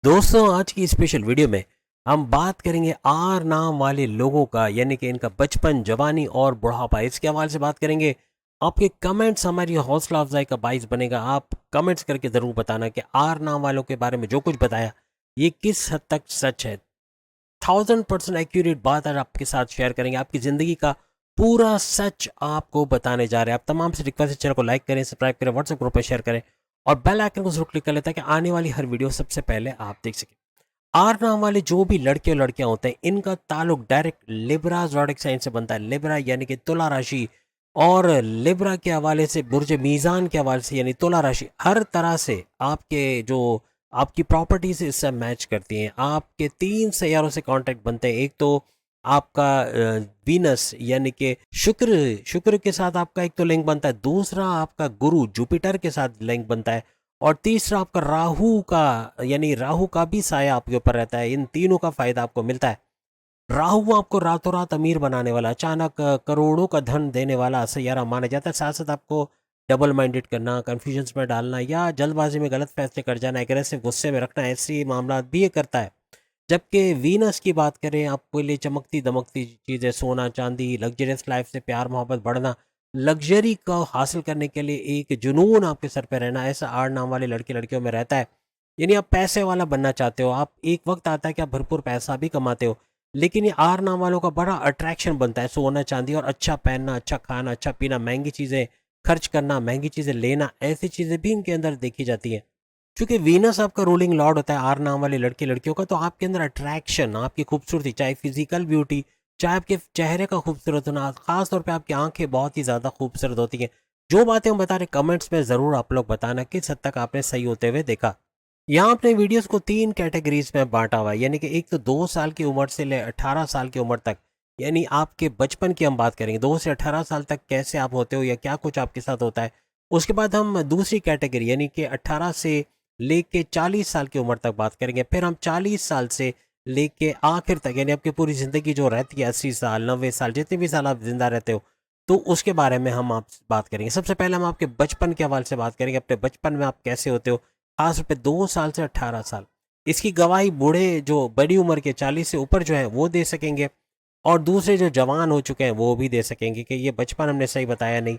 दोस्तों आज की स्पेशल वीडियो में हम बात करेंगे आर नाम वाले लोगों का, यानी कि इनका बचपन, जवानी और बुढ़ापा। इसके हवाले से बात करेंगे। आपके कमेंट्स हमारी हौसला अफजाई का बाइस बनेगा। आप कमेंट्स करके ज़रूर बताना कि आर नाम वालों के बारे में जो कुछ बताया ये किस हद तक सच है। 1000% एक्यूरेट बात आज आपके साथ शेयर करेंगे। आपकी ज़िंदगी का पूरा सच आपको बताने जा रहे हैं। आप तमाम से रिक्वेस्ट है, चैनल को लाइक करें, सब्सक्राइब करें, व्हाट्सएप ग्रुप पर शेयर करें और बेल आइकन को जरूर क्लिक कर लें ताकि आने वाली हर वीडियो सबसे पहले आप देख सकें। आर नाम वाले जो भी लड़के और लड़कियां होते हैं, इनका ताल्लुक डायरेक्ट लिब्रा ज़ोडिक साइन से बनता है। लिब्रा यानी कि तुला राशि, और लिब्रा के हवाले से बुर्ज मीज़ान के हवाले से यानी तुला राशि हर तरह से आपके जो आपकी प्रॉपर्टी से इससे मैच करती हैं। आपके 3 सैयारों से कांटेक्ट बनते हैं। एक तो आपका वीनस यानी कि शुक्र शुक्र के साथ आपका एक तो लिंक बनता है, दूसरा आपका गुरु जुपिटर के साथ लिंक बनता है, और तीसरा आपका राहु का, यानी राहु का भी साया आपके ऊपर रहता है। इन तीनों का फायदा आपको मिलता है। राहु आपको रातों रात अमीर बनाने वाला, अचानक करोड़ों का धन देने वाला सैयारा माना जाता है। साथ साथ आपको डबल माइंडेड करना, कन्फ्यूजन्स में डालना या जल्दबाजी में गलत फैसले कर जाना, एग्रेसिव गुस्से में रखना, ऐसी मामला भी ये करता है। जबकि वीनस की बात करें, आपके लिए चमकती दमकती चीज़ें, सोना चांदी, लग्जरियस लाइफ से प्यार मोहब्बत बढ़ना, लग्जरी को हासिल करने के लिए एक जुनून आपके सर पे रहना, ऐसा आर नाम वाले लड़के लड़कियों में रहता है। यानी आप पैसे वाला बनना चाहते हो, आप एक वक्त आता है कि आप भरपूर पैसा भी कमाते हो, लेकिन ये आर नाम वालों का बड़ा अट्रैक्शन बनता है सोना चांदी और अच्छा पहनना, अच्छा खाना, अच्छा पीना, महंगी चीज़ें खर्च करना, महंगी चीज़ें लेना, ऐसी चीज़ें भी इनके अंदर देखी जाती हैं। क्योंकि वीनस आपका रूलिंग लॉर्ड होता है आर नाम वाले लड़के लड़कियों का, तो आपके अंदर अट्रैक्शन, आपकी खूबसूरती, चाहे फिजिकल ब्यूटी, चाहे आपके चेहरे का खूबसूरत होना, खास तौर पे आपकी आंखें बहुत ही ज़्यादा खूबसूरत होती हैं। जो बातें हम बता रहे कमेंट्स में ज़रूर आप लोग बताना किस हद तक आपने सही होते हुए देखा। यहाँ अपने वीडियोस को 3 कैटेगरीज में बांटा हुआ है, यानी कि एक तो 2 साल की उम्र से ले 18 साल की उम्र तक, यानी आपके बचपन की हम बात करेंगे, 2 से 18 साल तक कैसे आप होते हो या क्या कुछ आपके साथ होता है। उसके बाद हम दूसरी कैटेगरी यानी कि 18 से लेके 40 साल की उम्र तक बात करेंगे। फिर हम 40 साल से लेके आखिर तक, यानी आपकी पूरी ज़िंदगी जो रहती है, 80 साल, 90 साल, जितने भी साल आप जिंदा रहते हो, तो उसके बारे में हम आप बात करेंगे। सबसे पहले हम आपके बचपन के हवाले से बात करेंगे, अपने बचपन में आप कैसे होते हो, खास तौर पे 2 साल से 18 साल। इसकी गवाही बूढ़े जो बड़ी उम्र के 40 से ऊपर जो है वो दे सकेंगे, और दूसरे जो जवान हो चुके हैं वो भी दे सकेंगे कि ये बचपन हमने सही बताया नहीं।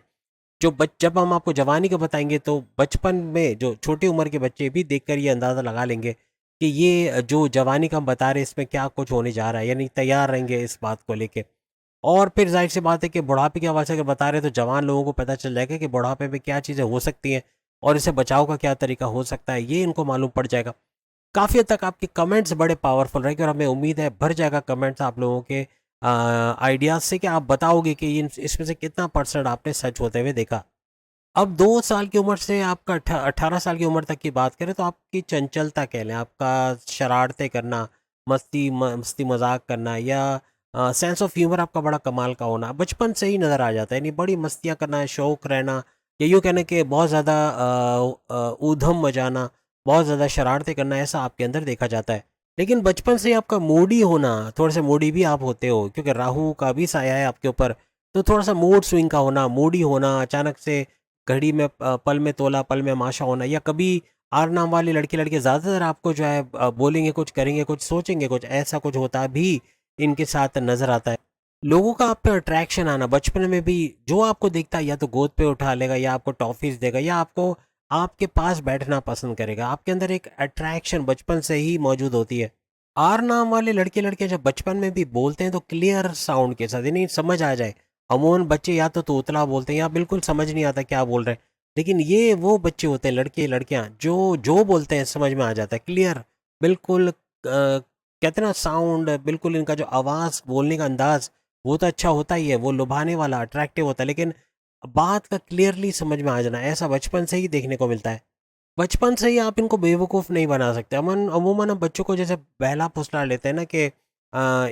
जब हम आपको जवानी का बताएंगे तो बचपन में जो छोटी उम्र के बच्चे भी देखकर ये अंदाज़ा लगा लेंगे कि ये जो जवानी का हम बता रहे हैं इसमें क्या कुछ होने जा रहा है, यानी तैयार रहेंगे इस बात को लेके। और फिर जाहिर सी बात है कि बुढ़ापे के हवाले से अगर बता रहे हैं तो जवान लोगों को पता चल जाएगा कि बुढ़ापे में क्या चीज़ें हो सकती हैं और इससे बचाव का क्या तरीका हो सकता है, ये इनको मालूम पड़ जाएगा। काफ़ी हद तक आपके कमेंट्स बड़े पावरफुल रहेंगे और हमें उम्मीद है भर जाएगा कमेंट्स आप लोगों के आइडियाज़ से कि आप बताओगे कि इसमें से कितना परसेंट आपने सच होते हुए देखा। अब 2 साल की उम्र से आपका 18 साल की उम्र तक की बात करें तो आपकी चंचलता कह लें, आपका शरारतें करना, मस्ती मजाक करना, या सेंस ऑफ ह्यूमर आपका बड़ा कमाल का होना बचपन से ही नज़र आ जाता है। यानी बड़ी मस्तियाँ करना, शौक रहना, या यूँ कहना कि बहुत ज़्यादा ऊधम मचाना, बहुत ज़्यादा शरारतें करना, ऐसा आपके अंदर देखा जाता है। लेकिन बचपन से ही आपका मूडी होना, थोड़े से मूडी भी आप होते हो क्योंकि राहु का भी साया है आपके ऊपर, तो थोड़ा सा मूड स्विंग का होना, मूडी होना, अचानक से घड़ी में पल में तोला पल में माशा होना, या कभी आर नाम वाले लड़के लड़के ज़्यादातर आपको जो है बोलेंगे कुछ, करेंगे कुछ, सोचेंगे कुछ, ऐसा कुछ होता भी इनके साथ नज़र आता है। लोगों का आप पे अट्रैक्शन आना बचपन में भी, जो आपको देखता है या तो गोद पे उठा लेगा, या आपको टॉफीज देगा, या आपको आपके पास बैठना पसंद करेगा। आपके अंदर एक अट्रैक्शन बचपन से ही मौजूद होती है। आर नाम वाले लड़के लड़के जब बचपन में भी बोलते हैं तो क्लियर साउंड के साथ, यानी समझ आ जाए। अमूमन बच्चे या तो तोतला बोलते हैं या बिल्कुल समझ नहीं आता क्या बोल रहे हैं, लेकिन ये वो बच्चे होते हैं, लड़के लड़कियां, जो जो बोलते हैं समझ में आ जाता है, क्लियर, बिल्कुल कहते हैं ना साउंड, बिल्कुल इनका जो आवाज़, बोलने का अंदाज, वो तो अच्छा होता ही है, वो लुभाने वाला, अट्रैक्टिव होता है, लेकिन बात का क्लियरली समझ में आ जाना, ऐसा बचपन से ही देखने को मिलता है। बचपन से ही आप इनको बेवकूफ़ नहीं बना सकते। अमन अमूमन हम बच्चों को जैसे बहला फुसला लेते हैं ना कि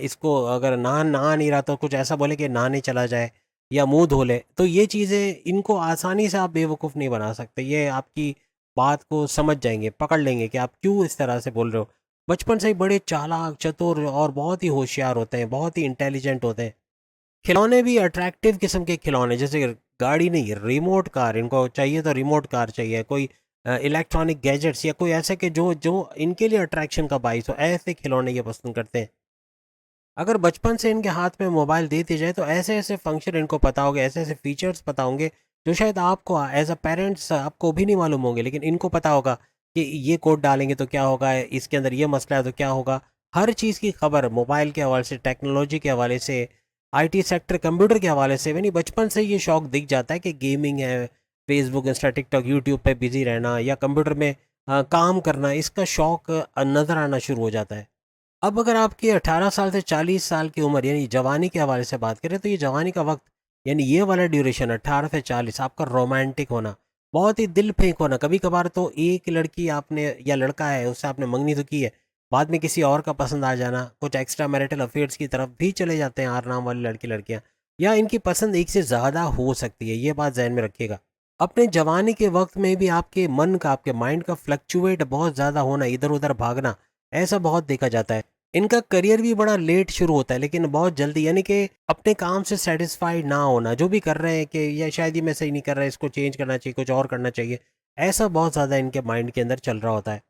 इसको अगर नहा नहीं रहा तो कुछ ऐसा बोले कि नहाने चला जाए या मुंह धो ले, तो ये चीज़ें इनको आसानी से आप बेवकूफ़ नहीं बना सकते। ये आपकी बात को समझ जाएंगे, पकड़ लेंगे कि आप क्यों इस तरह से बोल रहे हो। बचपन से ही बड़े चालाक, चतुर और बहुत ही होशियार होते हैं, बहुत ही इंटेलिजेंट होते हैं। खिलौने भी अट्रैक्टिव किस्म के खिलौने, जैसे गाड़ी नहीं, रिमोट कार, इनको चाहिए तो रिमोट कार चाहिए, कोई इलेक्ट्रॉनिक गैजेट्स या कोई ऐसे कि जो जो इनके लिए अट्रैक्शन का बाइस हो, ऐसे खिलौने ये पसंद करते हैं। अगर बचपन से इनके हाथ में मोबाइल दे दिया जाए तो ऐसे ऐसे फंक्शन इनको पता होंगे, ऐसे ऐसे फीचर्स पता होंगे जो शायद आपको एज अ पेरेंट्स आपको भी नहीं मालूम होंगे, लेकिन इनको पता होगा कि ये कोड डालेंगे तो क्या होगा, इसके अंदर ये मसला है तो क्या होगा। हर चीज़ की खबर मोबाइल के हवाले से, टेक्नोलॉजी के हवाले से, आईटी सेक्टर, कंप्यूटर के हवाले से, यानी बचपन से ये शौक दिख जाता है कि गेमिंग है, फेसबुक, इंस्टा, टिकटॉक, यूट्यूब पे बिजी रहना या कंप्यूटर में काम करना, इसका शौक नज़र आना शुरू हो जाता है। अब अगर आपकी 18 साल से 40 साल की उम्र यानी जवानी के हवाले से बात करें तो ये जवानी का वक्त यानी ये वाला ड्यूरेशन 18 से 40 आपका रोमांटिक होना, बहुत ही दिल फेंक होना। कभी कभार तो एक लड़की आपने या लड़का है उससे आपने मंगनी तो की है, बाद में किसी और का पसंद आ जाना, कुछ एक्स्ट्रा मैरिटल अफेयर्स की तरफ भी चले जाते हैं आर नाम वाली लड़की लड़कियां, या इनकी पसंद एक से ज़्यादा हो सकती है, ये बात जहन में रखिएगा। अपने जवानी के वक्त में भी आपके मन का, आपके माइंड का फ्लक्चुएट बहुत ज़्यादा होना, इधर उधर भागना, ऐसा बहुत देखा जाता है। इनका करियर भी बड़ा लेट शुरू होता है लेकिन बहुत जल्दी, यानी कि अपने काम से सेटिस्फाइड ना होना, जो भी कर रहे हैं कि या शायद ये मैं सही नहीं कर रहा, इसको चेंज करना चाहिए, कुछ और करना चाहिए, ऐसा बहुत ज़्यादा इनके माइंड के अंदर चल रहा होता है।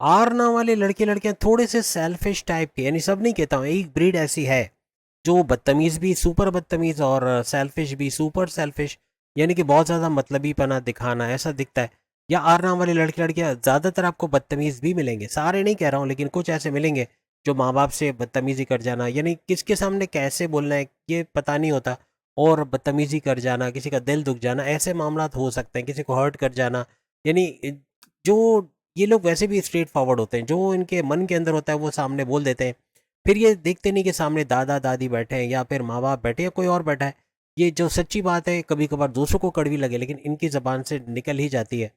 आर नाम वाले लड़के लड़कियां थोड़े से सेल्फिश टाइप के, यानी सब नहीं कहता हूँ, एक ब्रीड ऐसी है जो बदतमीज़ भी सुपर बदतमीज़ और सेल्फिश भी सुपर सेल्फिश, यानी कि बहुत ज़्यादा मतलबीपना दिखाना ऐसा दिखता है। या आर नाम वाले लड़के लड़कियां ज़्यादातर आपको बदतमीज़ भी मिलेंगे, सारे नहीं कह रहा हूँ लेकिन कुछ ऐसे मिलेंगे जो माँ बाप से बदतमीज़ी कर जाना, यानी किसके सामने कैसे बोलना है ये पता नहीं होता, और बदतमीज़ी कर जाना, किसी का दिल दुख जाना, ऐसे मामला हो सकते हैं, किसी को हर्ट कर जाना। यानी जो ये लोग वैसे भी स्ट्रेट फॉरवर्ड होते हैं, जो इनके मन के अंदर होता है वो सामने बोल देते हैं। फिर ये देखते नहीं कि सामने दादा दादी बैठे हैं या फिर माँ बाप बैठे हैं या कोई और बैठा है। ये जो सच्ची बात है कभी कभार दूसरों को कड़वी लगे लेकिन इनकी ज़बान से निकल ही जाती है।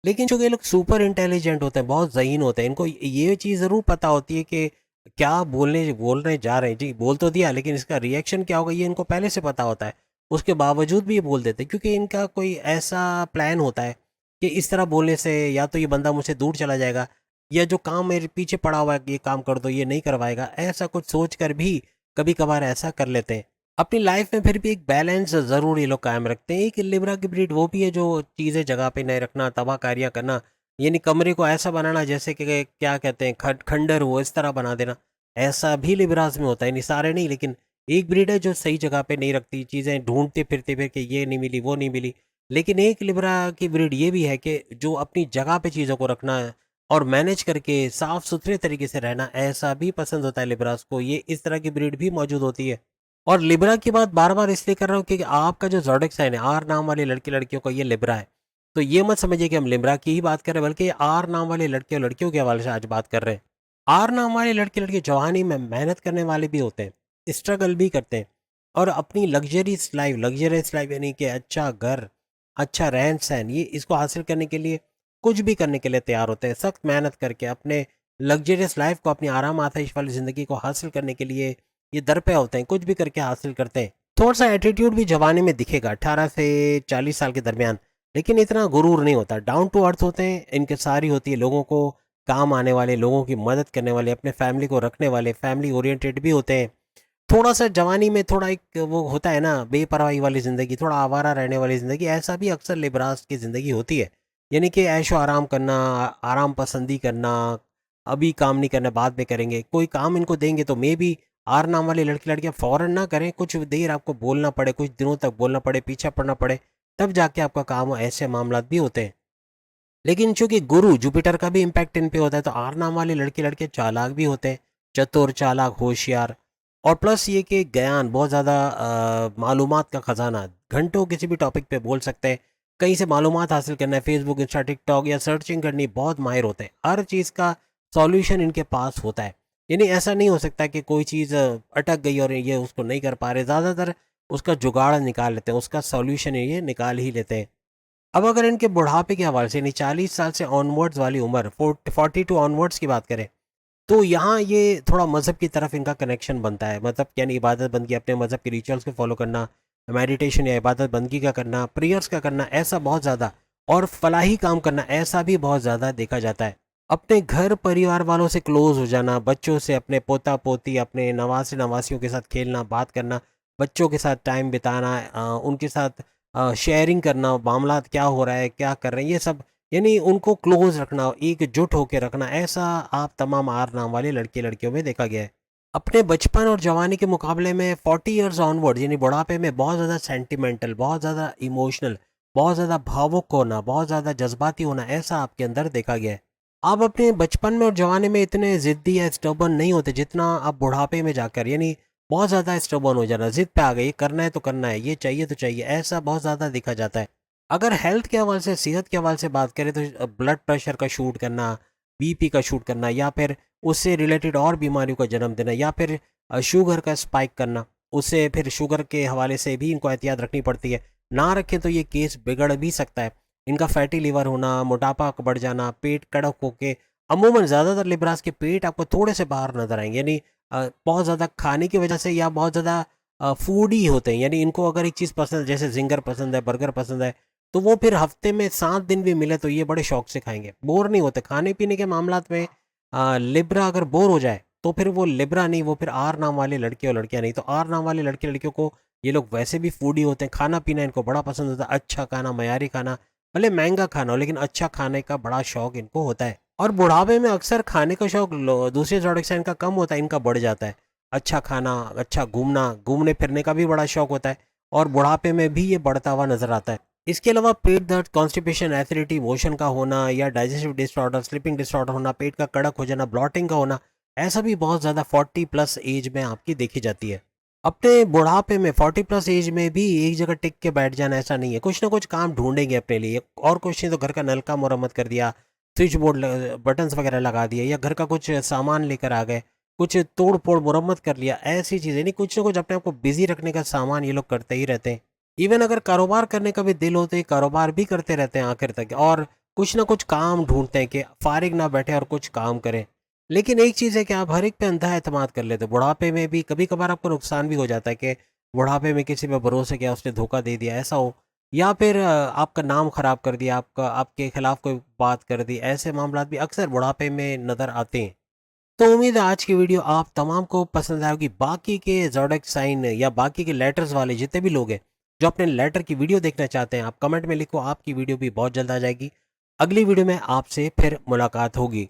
लेकिन चूंकि ये लोग सुपर इंटेलिजेंट होते हैं, बहुत ज़हीन होते हैं, इनको ये चीज़ ज़रूर पता होती है कि क्या बोलने जा रहे हैं, जी बोल तो दिया लेकिन इसका रिएक्शन क्या होगा ये इनको पहले से पता होता है। उसके बावजूद भी ये बोल देते हैं क्योंकि इनका कोई ऐसा प्लान होता है कि इस तरह बोलने से या तो ये बंदा मुझसे दूर चला जाएगा, या जो काम मेरे पीछे पड़ा हुआ है ये काम कर दो, ये नहीं करवाएगा, ऐसा कुछ सोच कर भी कभी कभार ऐसा कर लेते हैं। अपनी लाइफ में फिर भी एक बैलेंस ज़रूर ये लोग कायम रखते हैं। एक लिब्रा की ब्रीड वो भी है जो चीज़ें जगह पे नहीं रखना, तबाहकारियाँ करना, यानी कमरे को ऐसा बनाना जैसे कि क्या कहते हैं खंडर हो, इस तरह बना देना, ऐसा भी लिब्रास में होता है। नहीं सारे नहीं लेकिन एक ब्रीड है जो सही जगह पे नहीं रखती चीज़ें, ढूंढते फिरते फिर के ये नहीं मिली वो नहीं मिली। लेकिन एक लिब्रा की ब्रीड ये भी है कि जो अपनी जगह पे चीज़ों को रखना है और मैनेज करके साफ सुथरे तरीके से रहना, ऐसा भी पसंद होता है लिब्रास को। ये इस तरह की ब्रीड भी मौजूद होती है। और लिब्रा की बात बार बार इसलिए कर रहा हूँ क्योंकि आपका जो ज़ोडिएक साइन है, आर नाम वाले लड़के लड़कियों का, ये लिब्रा है। तो ये मत समझिए कि हम लिब्रा की ही बात कर रहे हैं, बल्कि आर नाम वाले लड़के और लड़कियों के हवाले से आज बात कर रहे हैं। आर नाम वाले लड़के लड़के जवानी में मेहनत करने वाले भी होते हैं, स्ट्रगल भी करते हैं, और अपनी लग्जरियस लाइफ यानी कि अच्छा घर, अच्छा रहन सहन, ये इसको हासिल करने के लिए कुछ भी करने के लिए तैयार होते हैं। सख्त मेहनत करके अपने लग्जरियस लाइफ को, अपनी आराम आसाइश वाली ज़िंदगी को हासिल करने के लिए ये दर पे होते हैं, कुछ भी करके हासिल करते हैं। थोड़ा सा एटीट्यूड भी जवानी में दिखेगा 18 से 40 साल के दरमियान, लेकिन इतना गुरूर नहीं होता, डाउन टू अर्थ होते हैं। इनके सारी होती है लोगों को काम आने वाले, लोगों की मदद करने वाले, अपने फैमिली को रखने वाले, फैमिली ओरिएंटेड भी होते हैं। थोड़ा सा जवानी में थोड़ा एक वो होता है ना बेपरवाही वाली ज़िंदगी, थोड़ा आवारा रहने वाली ज़िंदगी, ऐसा भी अक्सर लिबरास की ज़िंदगी होती है। यानी कि ऐशो आराम करना, आराम पसंदी करना, अभी काम नहीं करना बाद में करेंगे, कोई काम इनको देंगे तो मे बी आर नाम वाले लड़के लड़कियां फ़ौरन ना करें, कुछ देर आपको बोलना पड़े, कुछ दिनों तक बोलना पड़े, पीछा पड़ना पड़े, तब जाके आपका काम हो, ऐसे मामला भी होते हैं। लेकिन चूंकि गुरु जुपिटर का भी इम्पैक्ट इन पे होता है तो आर नाम वाले लड़के लड़के चालाक भी होते हैं, चतुर चालाक होशियार, और प्लस ये कि ज्ञान बहुत ज़्यादा, मालूमात का ख़जाना, घंटों किसी भी टॉपिक पे बोल सकते हैं, कहीं से मालूमात हासिल करना है, फेसबुक, इंस्टा, टिकटॉक या सर्चिंग करनी, बहुत माहिर होते हैं, हर चीज़ का सॉल्यूशन इनके पास होता है। यानी ऐसा नहीं हो सकता कि कोई चीज़ अटक गई और ये उसको नहीं कर पा रहे, ज़्यादातर उसका जुगाड़ निकाल लेते हैं, उसका सॉल्यूशन ये निकाल ही लेते हैं। अब अगर इनके बुढ़ापे के हवाले से यानी 40 साल से ऑनवर्ड्स वाली उम्र, 42 ऑनवर्ड्स की बात करें, तो यहाँ ये थोड़ा मज़हब की तरफ इनका कनेक्शन बनता है। मतलब यानी इबादत बंदगी, अपने मज़हब के रिचुअल्स को फॉलो करना, मेडिटेशन या इबादत बंदगी का करना, प्रेयर्स का करना, ऐसा बहुत ज़्यादा, और फलाही काम करना, ऐसा भी बहुत ज़्यादा देखा जाता है। अपने घर परिवार वालों से क्लोज हो जाना, बच्चों से, अपने पोता पोती, अपने नवासे नवासियों के साथ खेलना, बात करना, बच्चों के साथ टाइम बिताना, उनके साथ शेयरिंग करना, मामला क्या हो रहा है, क्या कर रहे हैं, ये सब यानी उनको क्लोज रखना, एकजुट होकर रखना, ऐसा आप तमाम आर नाम वाले लड़के लड़कियों में देखा गया है। अपने बचपन और जवानी के मुकाबले में 40 ईयर्स ऑनवर्ड यानी बुढ़ापे में बहुत ज़्यादा सेंटिमेंटल, बहुत ज़्यादा इमोशनल, बहुत ज़्यादा भावुक होना, बहुत ज़्यादा जज्बाती होना, ऐसा आपके अंदर देखा गया है। आप अपने बचपन में और जवानी में इतने ज़िद्दी या स्टबर्न नहीं होते जितना आप बुढ़ापे में जाकर, यानी बहुत ज़्यादा स्टबर्न हो जाना, ज़िद पे आ गए, ये करना है तो करना है, ये चाहिए तो चाहिए, ऐसा बहुत ज़्यादा देखा जाता है। अगर हेल्थ के हवाले से, सेहत के हवाले से बात करें तो ब्लड प्रेशर का शूट करना, बीपी का शूट करना, या फिर उससे रिलेटेड और बीमारियों का जन्म देना, या फिर शुगर का स्पाइक करना, उससे फिर शुगर के हवाले से भी इनको एहतियात रखनी पड़ती है। ना रखें तो ये केस बिगड़ भी सकता है। इनका फैटी लिवर होना, मोटापा बढ़ जाना, पेट कड़क होके, अमूमन ज़्यादातर लिबरास के पेट आपको थोड़े से बाहर नज़र आएंगे, यानी बहुत ज़्यादा खाने की वजह से या बहुत ज़्यादा फूडी होते हैं, यानी इनको अगर एक चीज़ पसंद है, जैसे जिंगर पसंद है, बर्गर पसंद है, तो वो फिर हफ्ते में 7 दिन भी मिले तो ये बड़े शौक से खाएंगे, बोर नहीं होते खाने पीने के मामलात में। लिब्रा अगर बोर हो जाए तो फिर वो लिब्रा नहीं, वो फिर आर नाम वाले लड़के और लड़कियां नहीं। तो आर नाम वाले लड़के लड़कियों को, ये लोग वैसे भी फूडी होते हैं, खाना पीना इनको बड़ा पसंद होता है, अच्छा खाना, मयारी खाना, भले महंगा खाना हो लेकिन अच्छा खाने का बड़ा शौक इनको होता है। और बुढ़ापे में अक्सर खाने का शौक दूसरे जोड़े से इनका कम होता है, इनका बढ़ जाता है। अच्छा खाना, अच्छा घूमना, घूमने फिरने का भी बड़ा शौक होता है, और बुढ़ापे में भी ये बढ़ता हुआ नजर आता है। इसके अलावा पेट दर्द, कॉन्स्टिपेशन, एसिडिटी, मोशन का होना, या डाइजेस्टिव डिसऑर्डर, स्लीपिंग डिसऑर्डर होना, पेट का कड़क हो जाना, ब्लॉटिंग का होना, ऐसा भी बहुत ज़्यादा 40 प्लस एज में आपकी देखी जाती है। अपने बुढ़ापे में 40 प्लस एज में भी एक जगह टिक के बैठ जाना ऐसा नहीं है, कुछ ना कुछ काम ढूंढेंगे अपने लिए, और कुछ नहीं तो घर का नल का मुरम्मत कर दिया, स्विच बोर्ड बटन्स वगैरह लगा दिए, या घर का कुछ सामान लेकर आ गए, कुछ तोड़ फोड़ मुरम्मत कर लिया, ऐसी चीज़ें नहीं, कुछ ना कुछ अपने आप को बिजी रखने का सामान ये लोग करते ही रहते हैं। इवन अगर कारोबार करने का भी दिल हो तो ये कारोबार भी करते रहते हैं आखिर तक, और कुछ ना कुछ काम ढूंढते हैं कि फारिग ना बैठे और कुछ काम करें। लेकिन एक चीज़ है कि आप हर एक पे अंधा एतमाद कर लेते हो, बुढ़ापे में भी कभी कभार आपको नुकसान भी हो जाता है कि बुढ़ापे में किसी पे भरोसे किया, उसने धोखा दे दिया, ऐसा हो, या फिर आपका नाम खराब कर दिया, आपका आपके खिलाफ कोई बात कर दी, ऐसे मामला भी अक्सर बुढ़ापे में नज़र आते हैं। तो उम्मीद है आज की वीडियो आप तमाम को पसंद आएगी। बाकी के ज़ोडिएक साइन या बाकी के लेटर्स वाले जितने भी लोग हैं जो अपने लेटर की वीडियो देखना चाहते हैं, आप कमेंट में लिखो, आपकी वीडियो भी बहुत जल्द आ जाएगी। अगली वीडियो में आपसे फिर मुलाकात होगी।